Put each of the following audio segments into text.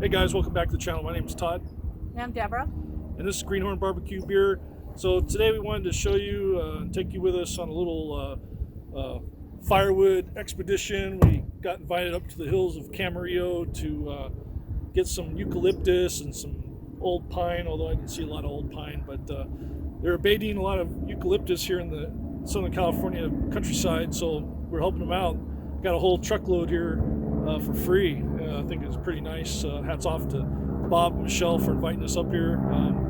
Hey guys, welcome back to the channel. My name is Todd. And I'm Deborah. And this is Greenhornbbq beer. So today we wanted to show you and take you with us on a little firewood expedition. We got invited up to the hills of Camarillo to get some eucalyptus and some old pine, although I didn't see a lot of old pine, but they're abating a lot of eucalyptus here in the Southern California countryside, so we're helping them out. Got a whole truckload here for free. I think it's pretty nice. Hats off to Bob and Michelle for inviting us up here.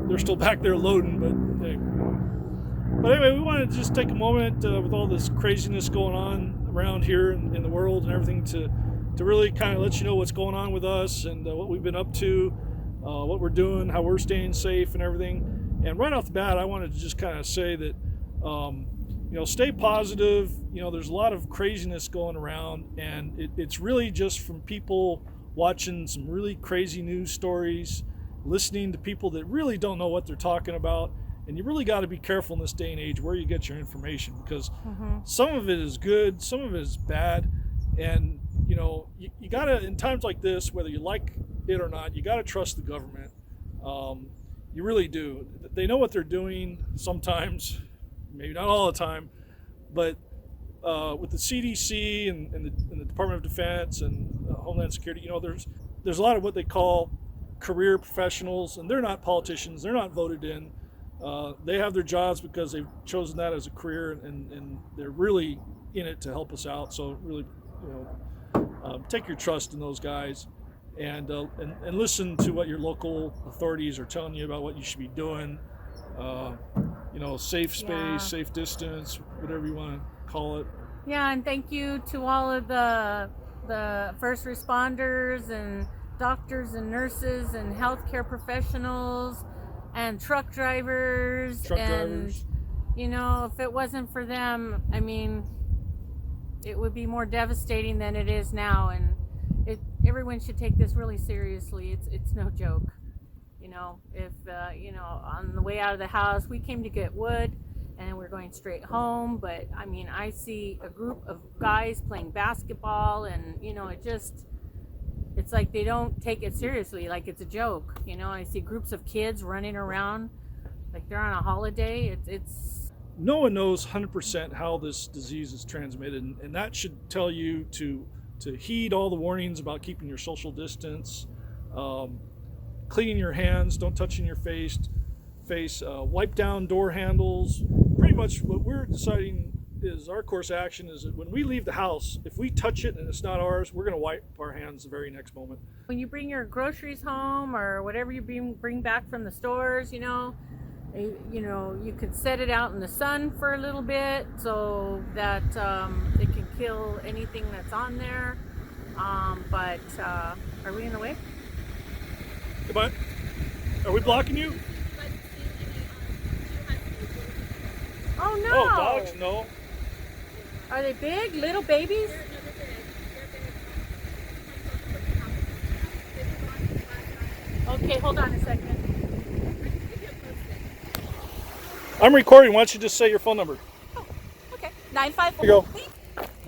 They're still back there loading, but hey. But anyway, we wanted to just take a moment with all this craziness going on around here in the world and everything to really kind of let you know what's going on with us and what we've been up to, what we're doing, how we're staying safe and everything. And right off the bat, I wanted to just kind of say that stay positive. There's a lot of craziness going around, and it's really just from people watching some really crazy news stories, listening to people that really don't know what they're talking about. And you really got to be careful in this day and age where you get your information, because some of it is good, some of it is bad. And you got to, in times like this, whether you like it or not, you got to trust the government. You really do. They know what they're doing sometimes, maybe not all the time, but with the CDC and the Department of Defense and Homeland Security, there's a lot of what they call career professionals, and they're not politicians. They're not voted in. They have their jobs because they've chosen that as a career, and they're really in it to help us out. So really, take your trust in those guys, and listen to what your local authorities are telling you about what you should be doing. Safe space, safe distance, whatever you want to call it. Yeah, and thank you to all of the first responders and doctors and nurses and healthcare professionals and truck drivers. If it wasn't for them, it would be more devastating than it is now. And everyone should take this really seriously. It's no joke. If on the way out of the house, we came to get wood and we're going straight home, but I see a group of guys playing basketball, and it's like they don't take it seriously, like it's a joke. I see groups of kids running around like they're on a holiday. It's no one knows 100% how this disease is transmitted, and that should tell you to heed all the warnings about keeping your social distance, cleaning your hands, don't touch in your face, wipe down door handles. Pretty much what we're deciding is our course of action is that when we leave the house, if we touch it and it's not ours, we're going to wipe our hands the very next moment. When you bring your groceries home or whatever you bring back from the stores, you could set it out in the sun for a little bit so that it can kill anything that's on there. But are we in the way? But are we blocking you? Oh no! Oh, dogs, no. Are they big, little babies? Okay, hold on a second. I'm recording. Why don't you just say your phone number? Oh, okay. 954. Here you go.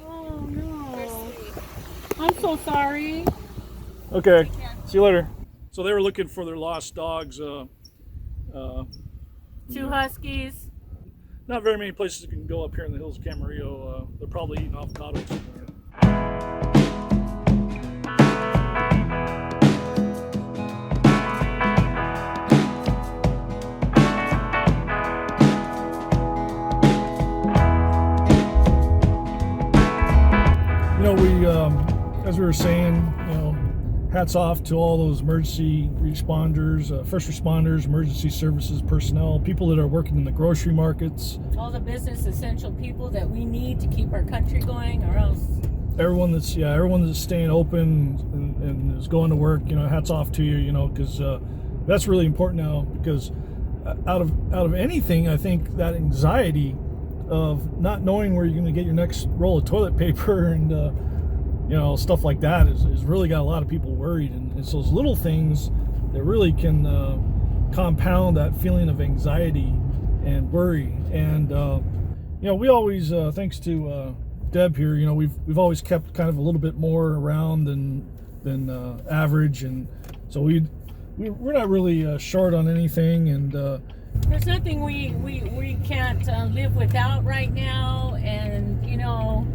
Oh no! I'm so sorry. Okay. See you later. So they were looking for their lost dogs. 2 huskies. Not very many places you can go up here in the hills of Camarillo. They're probably eating avocados somewhere. As we were saying, hats off to all those emergency responders, first responders, emergency services personnel, people that are working in the grocery markets. All the business essential people that we need to keep our country going, or else. Everyone that's staying open and is going to work, hats off to you, because that's really important now, because out of anything, I think that anxiety of not knowing where you're going to get your next roll of toilet paper and stuff like that is really got a lot of people worried, and it's those little things that really can compound that feeling of anxiety and worry. And we always, thanks to Deb here, we've always kept kind of a little bit more around than average, and So we're not really short on anything, and there's nothing we can't live without right now. And you know,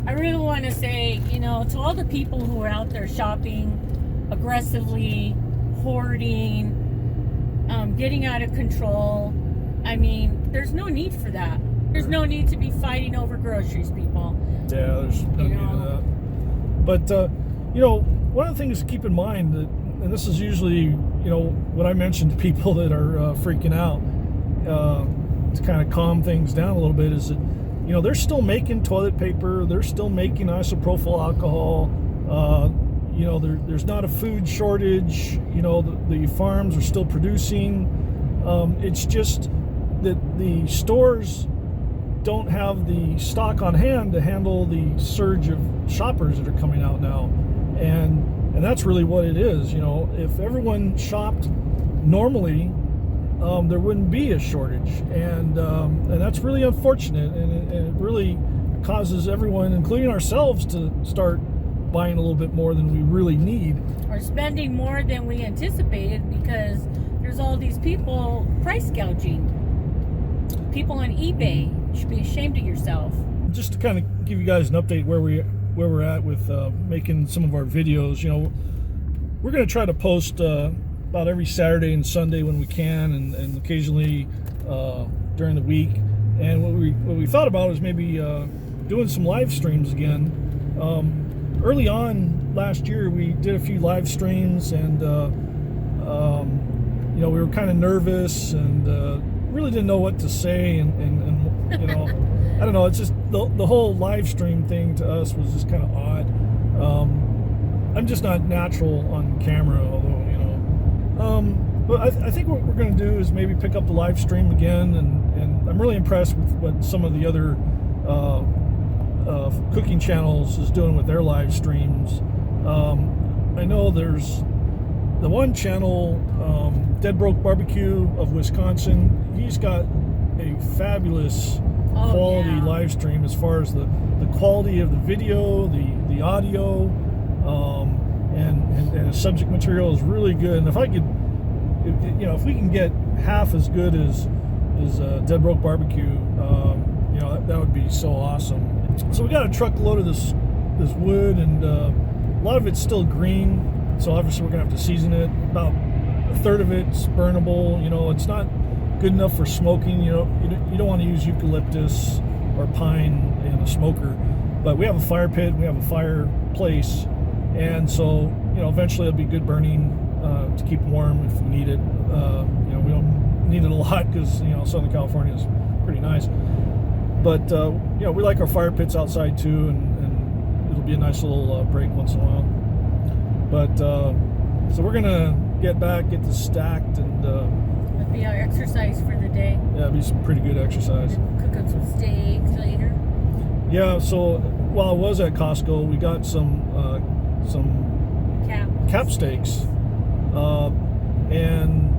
I really want to say, you know, to all the people who are out there shopping aggressively, hoarding, getting out of control. I mean, there's no need for that. There's no need to be fighting over groceries, people. Yeah, there's no need for that. But you know, one of the things to keep in mind that, and this is usually, you know, what I mention to people that are freaking out to kind of calm things down a little bit, is that, you know, they're still making toilet paper, they're still making isopropyl alcohol. You know, there's not a food shortage. You know, the farms are still producing. It's just that the stores don't have the stock on hand to handle the surge of shoppers that are coming out now, and that's really what it is. You know, if everyone shopped normally, there wouldn't be a shortage, and that's really unfortunate, and it really causes everyone, including ourselves, to start buying a little bit more than we really need, or spending more than we anticipated, because there's all these people price gouging. People on eBay. You should be ashamed of yourself. Just to kind of give you guys an update where we're at with making some of our videos. You know, we're going to try to post about every Saturday and Sunday when we can, and occasionally during the week. And what we thought about is maybe doing some live streams again. Early on last year, we did a few live streams, and you know, we were kind of nervous and really didn't know what to say, and you know, I don't know. It's just the whole live stream thing to us was just kind of odd. I'm just not natural on camera, although, you know. But I think what we're going to do is maybe pick up the live stream again, and I'm really impressed with what some of the other cooking channels is doing with their live streams. I know there's the one channel, Dead Broke Barbecue of Wisconsin. He's got a fabulous quality live stream as far as the quality of the video, the audio, and the subject material is really good. And if I could, you know, if we can get half as good as Dead Broke Barbecue, you know, that would be so awesome. So we got a truckload of this wood, and a lot of it's still green. So obviously we're gonna have to season it. About a third of it's burnable. You know, it's not good enough for smoking. You know, you don't want to use eucalyptus or pine in a smoker. But we have a fire pit, we have a fireplace, and so, you know, eventually it'll be good burning to keep warm if we need it. You know, we don't need it a lot because, you know, Southern California is pretty nice. But you know, we like our fire pits outside too, and it'll be a nice little break once in a while. But so we're gonna get back, get this stacked, and That'll be our exercise for the day. yeah, it'll be some pretty good exercise. Cook up some steaks later. Yeah. So while I was at Costco, we got some Cap steaks, and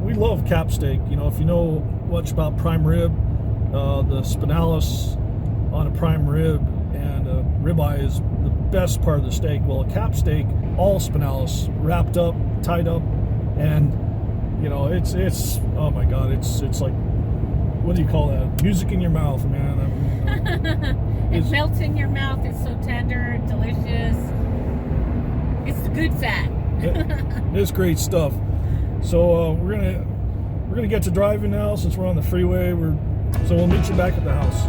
we love Cap steak. You know, if you know much about prime rib, the spinalis on a prime rib and a ribeye is the best part of the steak. Well, a Cap steak, all spinalis wrapped up, tied up, and you know, it's oh my God, it's like, what do you call that? Music in your mouth, man. I mean, It melts in your mouth. It's so tender and delicious. It's the good fat. It's great stuff. So we're gonna get to driving now since we're on the freeway. So we'll meet you back at the house.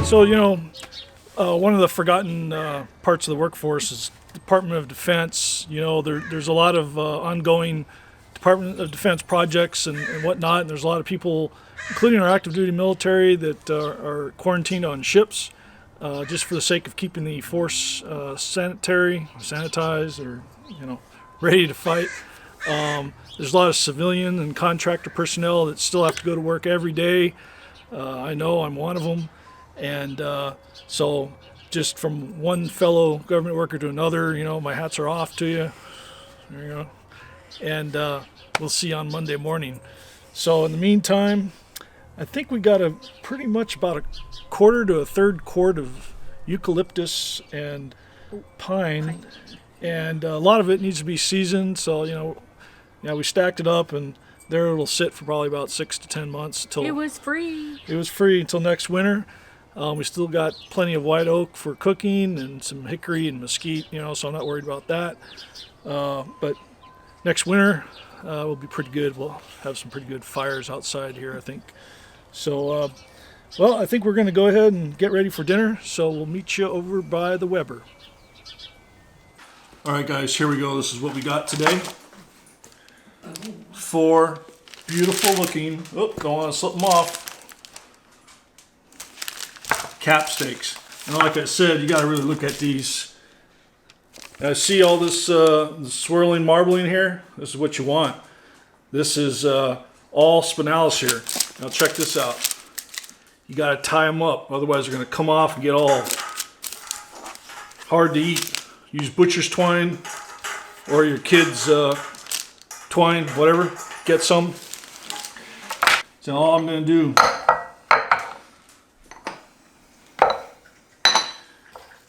So, you know, one of the forgotten parts of the workforce is Department of Defense. You know, there's a lot of ongoing Department of Defense projects and whatnot, and there's a lot of people, including our active duty military, that are quarantined on ships. just for the sake of keeping the force sanitized, or ready to fight. There's a lot of civilian and contractor personnel that still have to go to work every day. I know I'm one of them, and so just from one fellow government worker to another, my hats are off to you. There you go. And we'll see you on Monday morning. So in the meantime, I think we got pretty much about a quarter to a third quart of eucalyptus and pine, and a lot of it needs to be seasoned. So we stacked it up, and there it'll sit for probably about 6 to 10 months until it was free. It was free until next winter. We still got plenty of white oak for cooking and some hickory and mesquite, so I'm not worried about that. But next winter will be pretty good. We'll have some pretty good fires outside here, I think. So, well, I think we're going to go ahead and get ready for dinner. So we'll meet you over by the Weber. All right, guys, here we go. This is what we got today. 4 beautiful looking, don't want to slip them off, cap steaks. And like I said, you got to really look at these. See all this swirling marbling here? This is what you want. This is all spinalis here. Now check this out. You got to tie them up, otherwise they're going to come off and get all hard to eat. Use butcher's twine or your kids' twine, whatever. Get some. So all I'm going to do,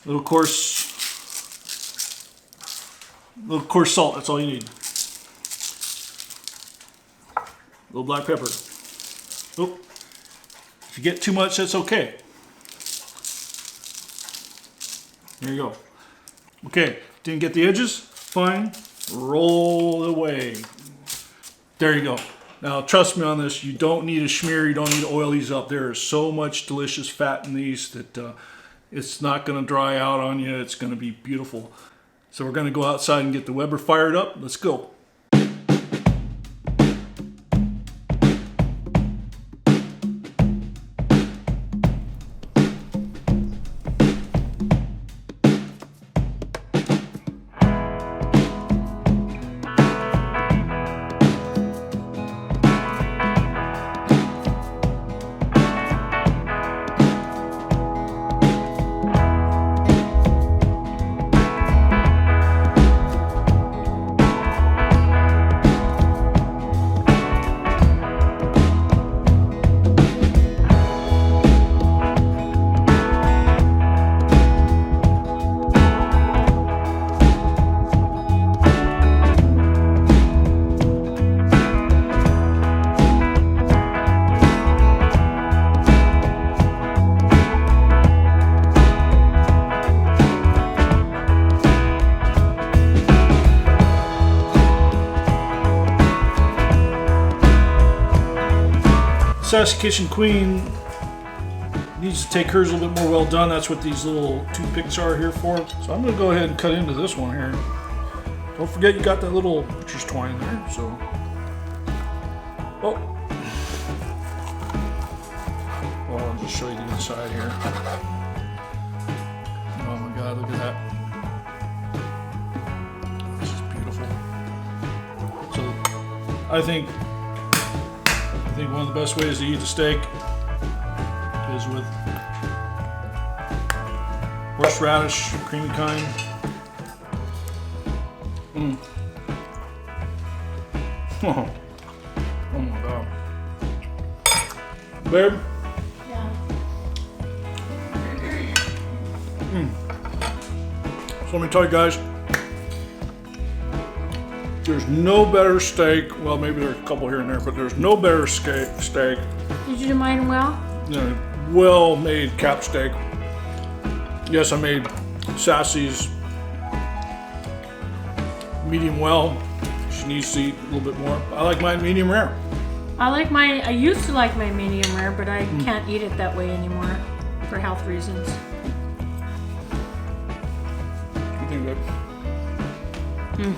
little coarse salt. That's all you need. Little black pepper. Oh, if you get too much, that's okay. There you go. Okay, didn't get the edges? Fine. Roll it away. There you go. Now, trust me on this. You don't need a smear. You don't need to oil these up. There is so much delicious fat in these that it's not going to dry out on you. It's going to be beautiful. So we're going to go outside and get the Weber fired up. Let's go. Sassy Kitchen Queen needs to take hers a little bit more well done. That's what these little toothpicks are here for. So I'm going to go ahead and cut into this one here. Don't forget you got that little butcher's twine there. So, oh, well, I'll just show you the inside here. Oh my God, look at that. This is beautiful. So I think one of the best ways to eat the steak is with horseradish, creamy kind. Oh my God. Babe? Yeah. So let me tell you guys, there's no better steak. Well, maybe there's a couple here and there, but there's no better steak. Did you do mine well? Well-made cap steak. Yes, I made Sassy's medium well. She needs to eat a little bit more. I like mine medium rare. I used to like my medium rare, but I can't eat it that way anymore for health reasons. What do you think, babe?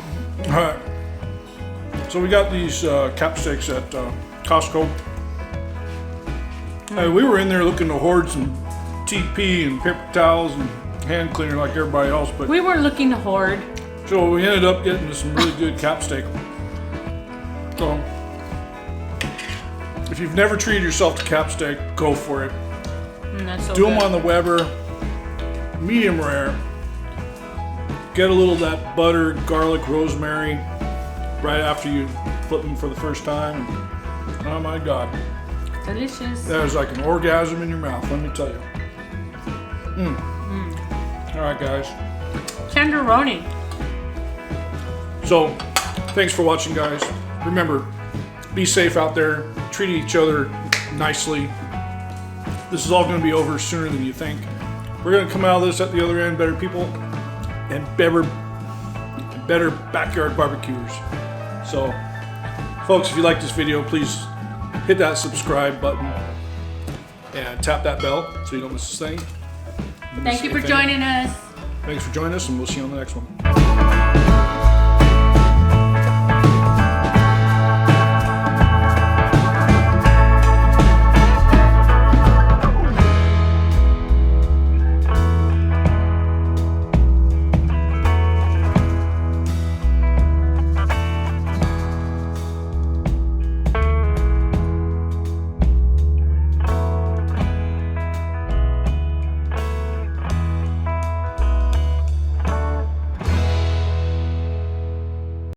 All right. So we got these cap steaks at Costco. Hey, we were in there looking to hoard some TP and paper towels and hand cleaner like everybody else, but We weren't looking to hoard. so we ended up getting some really good cap steak. So if you've never treated yourself to cap steak, go for it. That's so Do good. them on the Weber, medium rare. Get a little of that butter, garlic, rosemary right after you flip them for the first time. Oh my God. Delicious. That was like an orgasm in your mouth, let me tell you. All right, guys. Tenderoni. So, thanks for watching, guys. Remember, be safe out there. Treat each other nicely. This is all going to be over sooner than you think. We're going to come out of this at the other end better people and better backyard barbecuers. So, folks, if you like this video, please hit that subscribe button and tap that bell so you don't miss a thing. Thank you for joining us. Thanks for joining us, and we'll see you on the next one.